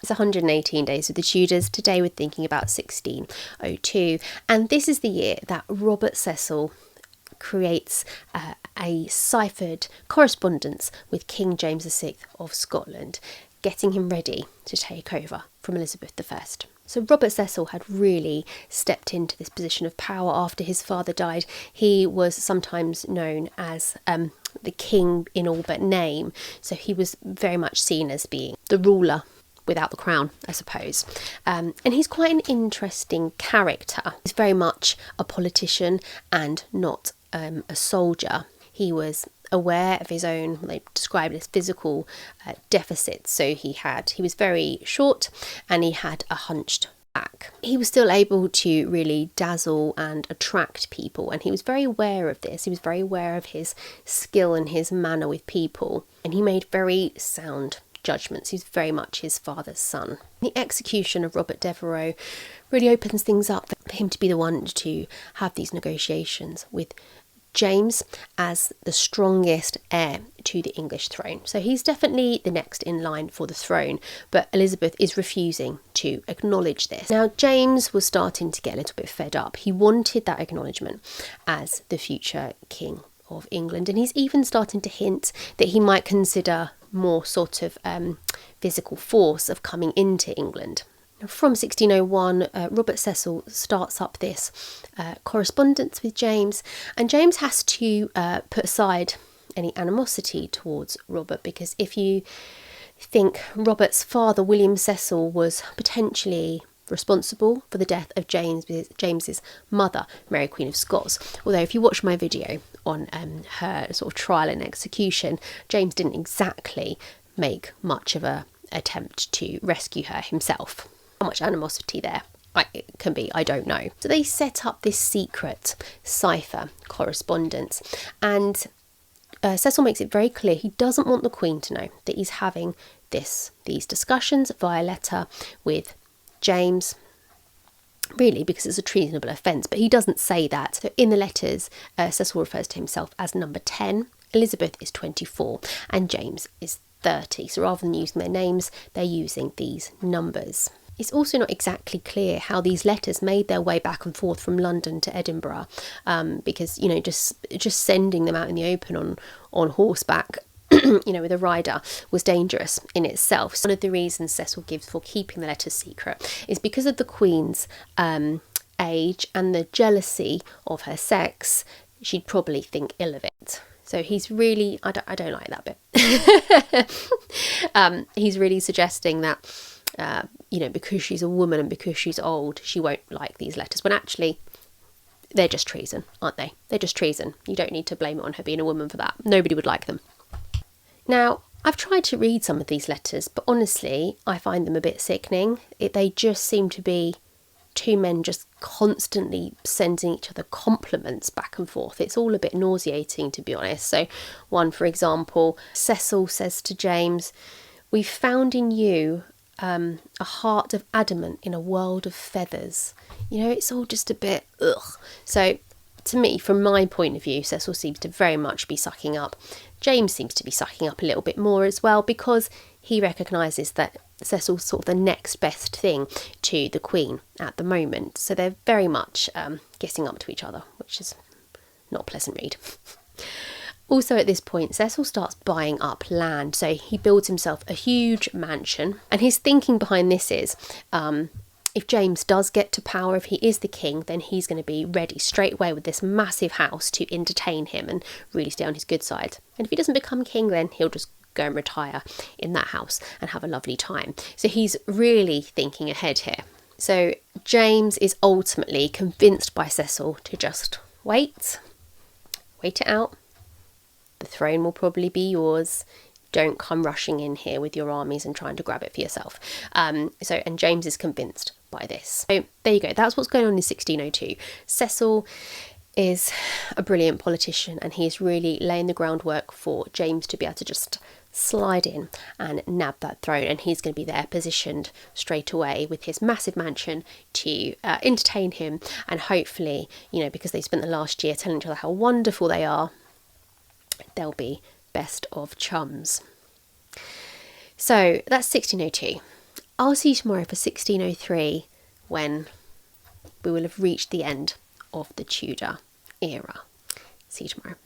It's 118 days with the Tudors. Today we're thinking about 1602, and this is the year that Robert Cecil creates a ciphered correspondence with King James VI of Scotland, getting him ready to take over from Elizabeth I. So Robert Cecil had really stepped into this position of power after his father died. He was sometimes known as the king in all but name, so he was very much seen as being the ruler without the crown, I suppose. And he's quite an interesting character. He's very much a politician and not a soldier. He was aware of his own, they describe it as physical deficits. So he was very short and he had a hunched back. He was still able to really dazzle and attract people, and he was very aware of this. He was very aware of his skill and his manner with people, and he made very sound judgments. He's very much his father's son. The execution of Robert Devereux really opens things up for him to be the one to have these negotiations with James as the strongest heir to the English throne. So he's definitely the next in line for the throne, but Elizabeth is refusing to acknowledge this. Now, James was starting to get a little bit fed up. He wanted that acknowledgement as the future king of England, and he's even starting to hint that he might consider more sort of physical force of coming into England. From 1601, Robert Cecil starts up this correspondence with James, and James has to put aside any animosity towards Robert, because if you think Robert's father, William Cecil, was potentially responsible for the death of James's mother, Mary Queen of Scots. Although if you watch my video on her sort of trial and execution, James didn't exactly make much of a attempt to rescue her himself. How much animosity there can be, I don't know. So they set up this secret cipher correspondence, and Cecil makes it very clear he doesn't want the Queen to know that he's having these discussions via letter with James, really because it's a treasonable offence, but he doesn't say that. So in the letters, Cecil refers to himself as number 10, Elizabeth is 24, and James is 30. So rather than using their names, they're using these numbers. It's also not exactly clear how these letters made their way back and forth from London to Edinburgh, because, you know, just sending them out in the open on horseback, you know, with a rider, was dangerous in itself. So one of the reasons Cecil gives for keeping the letters secret is because of the Queen's age and the jealousy of her sex. She'd probably think ill of it. So he's really, I don't like that bit. He's really suggesting that, you know, because she's a woman and because she's old, she won't like these letters, when actually they're just treason, aren't they? They're just treason. You don't need to blame it on her being a woman for that. Nobody would like them. Now, I've tried to read some of these letters, but honestly, I find them a bit sickening. They just seem to be two men just constantly sending each other compliments back and forth. It's all a bit nauseating, to be honest. So one, for example, Cecil says to James, "We've found in you a heart of adamant in a world of feathers." You know, it's all just a bit ugh. So to me, from my point of view, Cecil seems to very much be sucking up. James seems to be sucking up a little bit more as well, because he recognises that Cecil's sort of the next best thing to the Queen at the moment. So they're very much getting up to each other, which is not a pleasant read. Also at this point, Cecil starts buying up land. So he builds himself a huge mansion, and his thinking behind this is, if James does get to power, if he is the king, then he's going to be ready straight away with this massive house to entertain him and really stay on his good side. And if he doesn't become king, then he'll just go and retire in that house and have a lovely time. So he's really thinking ahead here. So James is ultimately convinced by Cecil to just wait it out. The throne will probably be yours. Don't come rushing in here with your armies and trying to grab it for yourself. And James is convinced by this. So there you go. That's what's going on in 1602. Cecil is a brilliant politician, and he is really laying the groundwork for James to be able to just slide in and nab that throne, and he's going to be there positioned straight away with his massive mansion to entertain him, and hopefully, you know, because they spent the last year telling each other how wonderful they are, they'll be best of chums. So that's 1602. I'll see you tomorrow for 1603, when we will have reached the end of the Tudor era. See you tomorrow.